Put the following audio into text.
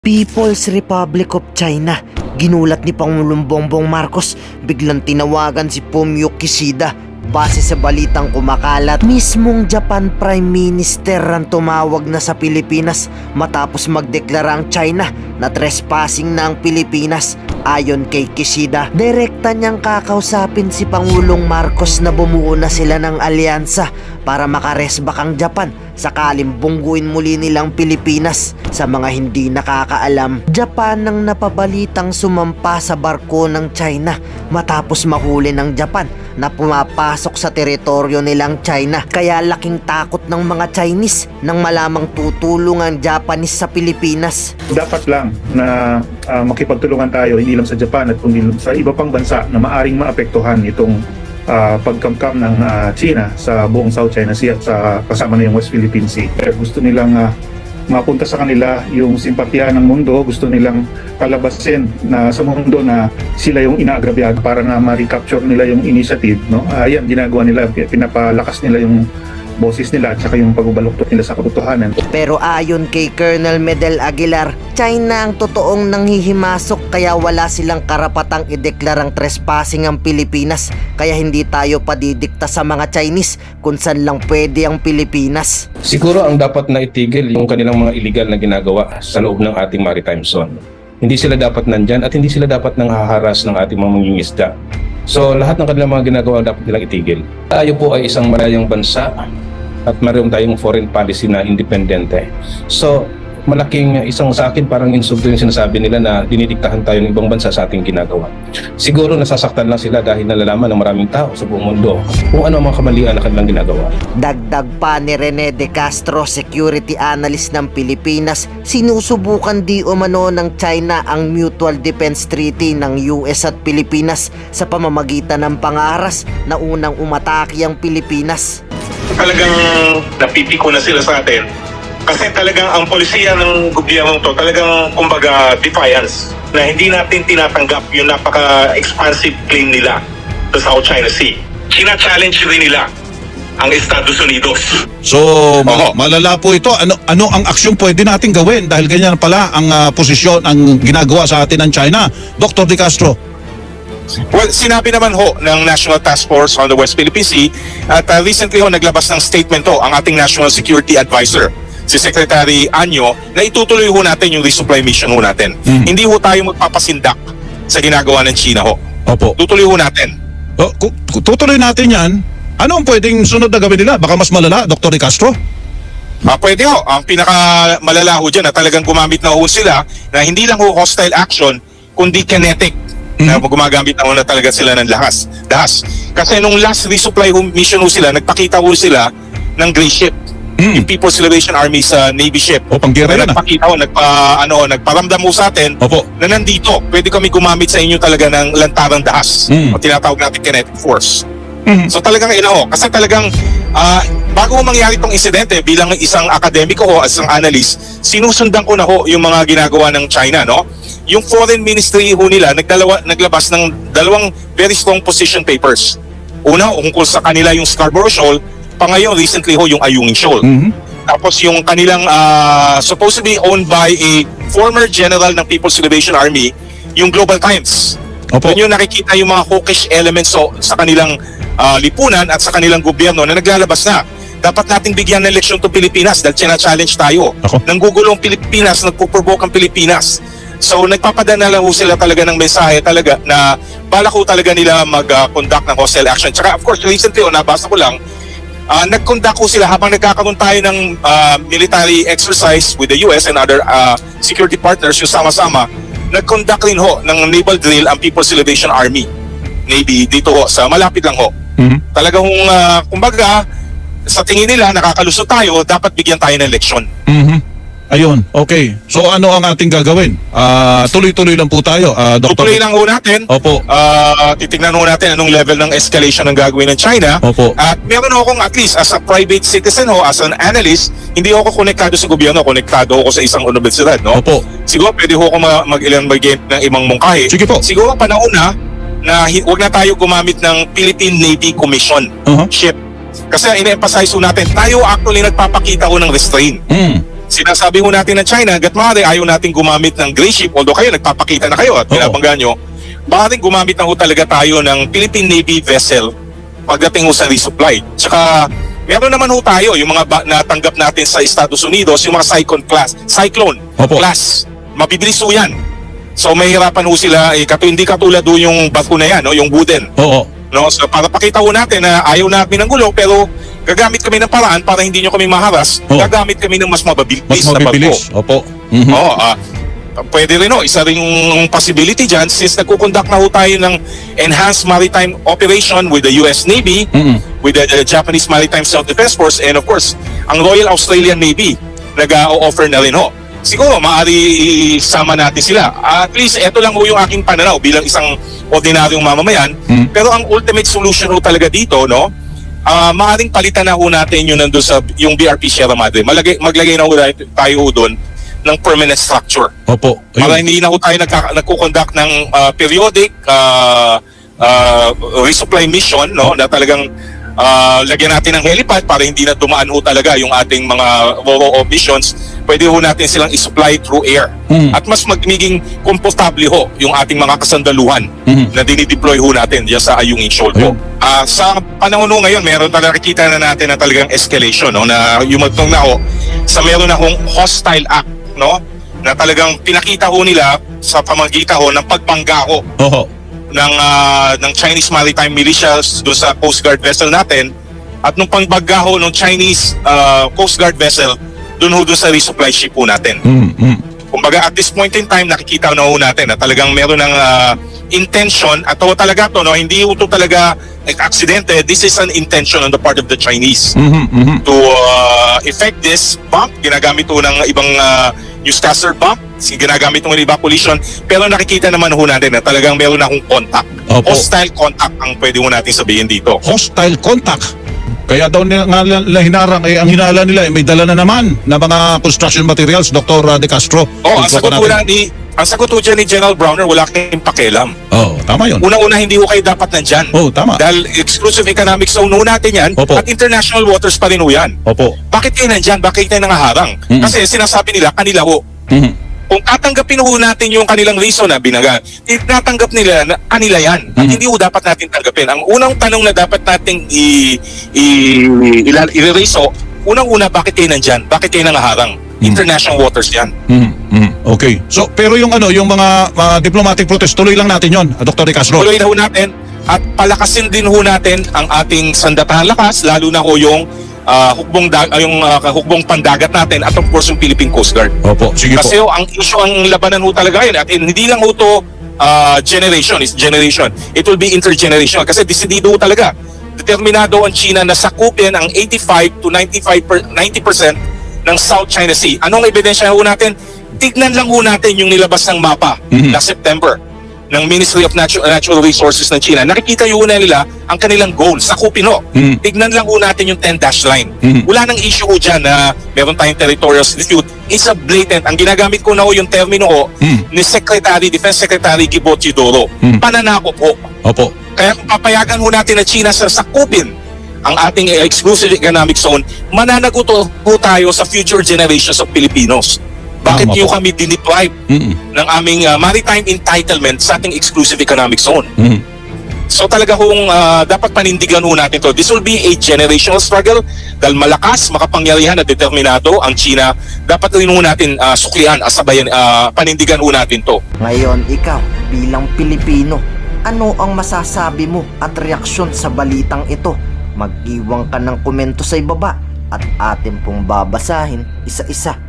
People's Republic of China. Ginulat ni Pangulong Bongbong Marcos, biglang tinawagan si Fumio Kishida. Base sa balitang kumakalat, mismong Japan Prime Minister ang tumawag na sa Pilipinas matapos magdeklara ang China na trespassing na ang Pilipinas. Ayon kay Kishida, direkta niyang kakausapin si Pangulong Marcos na bumuo na sila ng alyansa para makaresbak ang Japan sakaling bungguin muli nilang Pilipinas. Sa mga hindi nakakaalam, Japan ang napabalitang sumampa sa barko ng China matapos mahuli ng Japan na pumapasok sa teritoryo nilang China. Kaya laking takot ng mga Chinese nang malamang tutulong ang Japanese sa Pilipinas. Dapat lang na makipagtulungan tayo hindi lang sa Japan at kundi sa iba pang bansa na maaring maapektuhan itong pagkamkam ng China sa buong South China Sea at sa kasama na yung West Philippine Sea. Gusto nilang mapunta sa kanila yung simpatya ng mundo, gusto nilang palabasin na sa mundo na sila yung inaagrabyado para na ma-recapture nila yung initiative, no? Yan, ginagawa nila, pinapalakas nila yung boses nila at saka yung pagbabaluktot nila sa katotohanan. Pero ayon kay Colonel Medel Aguilar, China ang totoong nanghihimasok kaya wala silang karapatang ideklarang trespassing ang Pilipinas. Kaya hindi tayo padidikta sa mga Chinese kung saan lang pwede ang Pilipinas. Siguro ang dapat na itigil yung kanilang mga illegal na ginagawa sa loob ng ating maritime zone. Hindi sila dapat nandyan at hindi sila dapat nanghaharas ng ating mga mangingisda. So lahat ng kanilang mga ginagawa dapat nilang itigil. Tayo po ay isang malayang bansa at mayroon tayong foreign policy na independente. So, malaking isang sa akin parang insulto yung sinasabi nila na dinidiktahan tayo ng ibang bansa sa ating ginagawa. Siguro nasasaktan lang sila dahil nalalaman ng maraming tao sa buong mundo kung ano ang mga kamalian na kanilang ginagawa. Dagdag pa ni Rene De Castro, security analyst ng Pilipinas, sinusubukan di umano ng China ang Mutual Defense Treaty ng US at Pilipinas sa pamamagitan ng pangaras na unang umatake ang Pilipinas. Talagang napipiko na sila sa atin kasi talagang ang polisiya ng gobyerno to talagang kumbaga defiance na hindi natin tinatanggap yung napaka-expansive claim nila sa South China Sea. Sina-challenge rin nila ang Estados Unidos. So, malala po ito. Ano ang aksyon pwede natin gawin dahil ganyan pala ang posisyon, ang ginagawa sa atin ng China? Dr. De Castro. Well, sinabi naman ho ng National Task Force on the West Philippine Sea at recently ho naglabas ng statement ho ang ating National Security Advisor, si Secretary Anyo, na itutuloy ho natin yung resupply mission ho natin. Hindi ho tayo magpapasindak sa ginagawa ng China ho. Opo. Tutuloy ho natin. Tutuloy natin yan. Ano ang pwedeng sunod na gawin nila? Baka mas malala, Dr. De Castro? Pwede ho. Ang pinakamalala ho dyan na talagang gumamit na ho sila na hindi lang ho hostile action, kundi kinetic. Na gumagamit na talaga sila ng dahas. Kasi nung last resupply mission ho sila, nagpakita ho sila ng gray ship. Yung People's Liberation Army sa Navy ship. O, panggera yan nagpakita ho, nagparamdam ho sa atin na nandito. Pwede kami gumamit sa inyo talaga ng lantarang dahas. O tinatawag natin kinetic force. So talagang kasi talagang bago mangyari itong insidente, bilang isang akademiko ho, isang analyst, sinusundan ko na ho yung mga ginagawa ng China, no? Yung foreign ministry ho nila naglabas ng dalawang very strong position papers. Una, ungkol sa kanila yung Scarborough Shoal, pangayon recently ho yung Ayungin Shoal. Tapos yung kanilang supposedly owned by a former general ng People's Liberation Army, yung Global Times. Doon yung nakikita yung mga hawkish elements sa kanilang lipunan at sa kanilang gobyerno na naglalabas na. Dapat nating bigyan ng leksyon to Pilipinas dahil challenge tayo. Nanggugulong Pilipinas, nagpo-provoke ang Pilipinas. So nagpapadala lang ho sila talaga ng mensahe talaga na balak ho talaga nila mag-conduct ng hostile action. Tsaka of course recently, nabasa ko lang, nag-conduct ho sila habang nagkakaroon tayo ng military exercise with the US and other security partners yung sama-sama. Nag-conduct rin ho ng naval drill ang People's Liberation Army Navy dito ho sa malapit lang ho. Talagang kumbaga sa tingin nila nakakalusot tayo, dapat bigyan tayo ng leksyon. Ayun, okay. So ano ang ating gagawin? Tuloy-tuloy lang po tayo, Dr. Tutuloy lang ho natin. Opo. Titignan ho natin anong level ng escalation ng gagawin ng China. Opo. At meron akong at least as a private citizen ho, as an analyst, hindi ako konektado sa gobyerno, konektado ako sa isang universidad, no? Opo. Siguro pwede ho ako mag-ilang ng ibang mungkahi. Sige po. Siguro panahon na huwag na tayo gumamit ng Philippine Navy Commission ship. Kasi ina-emphasize ho natin, tayo actually nagpapakita ho ng restraint. Sinasabi ho natin ng China, hanggat maaari ayaw natin gumamit ng gray ship, although kayo nagpapakita na kayo at binabangga nyo, maaaring gumamit na ho talaga tayo ng Philippine Navy vessel pagdating ho sa resupply. Tsaka meron naman ho tayo yung mga natanggap natin sa Estados Unidos, yung mga Cyclone class. Mabibilis ho yan. So mahirapan ho sila, hindi katulad ho yung barko na yan, no? Yung wooden. Oo. No? So para pakita ho natin na ayaw natin ng gulo, pero gagamit kami ng paraan para hindi nyo kami maharas, gagamit kami ng mas mabibilis na barko. Opo. Oo, pwede rin isa rin yung possibility dyan since nagkukonduct na ho tayo ng Enhanced Maritime Operation with the US Navy, with the Japanese Maritime Self-Defense Force, and of course, ang Royal Australian Navy nag-o-offer na rin ho. Siguro, maaari sama natin sila. At least, ito lang ho yung aking pananaw bilang isang ordinaryong mamamayan. Pero ang ultimate solution ho talaga dito, no? Maaaring palitan na ho natin yung nandun sa yung BRP Sierra Madre. Maglagay na ho tayo ho doon ng permanent structure. Opo. Para hindi na ho tayo nagkukonduct ng periodic resupply mission, no, na talagang lagyan natin ng helipad para hindi na dumaan ho talaga yung ating mga RORO missions. Pwede ho natin silang i-supply through air. At mas magiging komportable ho yung ating mga kasandaluhan na dinideploy ho natin diyan sa Ayungin Shoal po. Sa panahon ho ngayon, meron talaga kita na natin na talagang escalation, no, na yumagtong na ho sa meron na hong hostile act, no, na talagang pinakita ho nila sa pamagitan ho ng pagbangga ho ng Chinese Maritime Militias doon sa Coast Guard vessel natin, at nung pangbagga ho ng Chinese Coast Guard vessel doon sa resupply ship po natin. Kumbaga at this point in time nakikita na ho natin na talagang meron ng intention at talaga to, no, hindi ho to talaga aksidente. This is an intention on the part of the Chinese to effect this bomb. Ginagamit ho ng ibang newscaster bomb, ginagamit ng evacuation, pero nakikita naman ho natin na talagang meron na akong contact. Hostile contact ang pwede ho natin sabihin dito. Hostile contact. Kaya daw nila hinarang, ang hinala nila may dala na naman na mga construction materials, Dr. De Castro. Ang sagot ho dyan ni General Browner, wala kayong pakialam. Tama yun. Unang-una, hindi ho kayo dapat nandyan. Tama. Dahil exclusive economic zone ho natin yan, at international waters pa rin ho yan. Bakit kayo nandyan? Bakit kayo nangaharang? Kasi sinasabi nila, kanila ho. Kung tatanggapin ho natin yung kanilang reason na binaga, tinatanggap nila na kanila yan. At hindi ho dapat natin tanggapin. Ang unang tanong na dapat nating i-reso, unang-una, bakit kayo nandyan? Bakit kayo nangaharang? International waters yan. Okay. So, pero yung mga diplomatic protest, tuloy lang natin yon, Dr. De Castro. Tuloy na ho natin at palakasin din ho natin ang ating sandatahan lakas, lalo na ho yung hukbong pandagat natin at of course yung Philippine Coast Guard. Sige Kasi po. ang issue, ang labanan ho talaga yun, at hindi lang ho to generation. It will be intergenerational kasi decidido ho talaga. Determinado ang China na sakupin ang 85 to 90% ng South China Sea. Anong ebidensya ho natin? Tignan lang ho natin yung nilabas ng mapa na September ng Ministry of Natural Resources ng China. Nakikita yun na nila ang kanilang goal sa Kupino. Tignan lang ho natin yung 10-dash line. Wala nang issue ho dyan na meron tayong territorial dispute. It's a blatant. Ang ginagamit ko na ho yung termino ho ni Defense Secretary Gibo Chidoro. Pananakop ho. Kaya kung papayagan ho natin na China sa sakupin ang ating exclusive economic zone, mananagot ho tayo sa future generations of Filipinos. Bakit nyo kami diniprive ng aming maritime entitlement sa ating exclusive economic zone? So talaga hong dapat panindigan ho natin to. This will be a generational struggle dahil malakas, makapangyarihan at determinado ang China. Dapat rin ho natin suklian, asabayan, panindigan ho natin to. Ngayon, ikaw bilang Pilipino, ano ang masasabi mo at reaksyon sa balitang ito? Mag-iwan ka ng komento sa ibaba at atin pong babasahin isa-isa.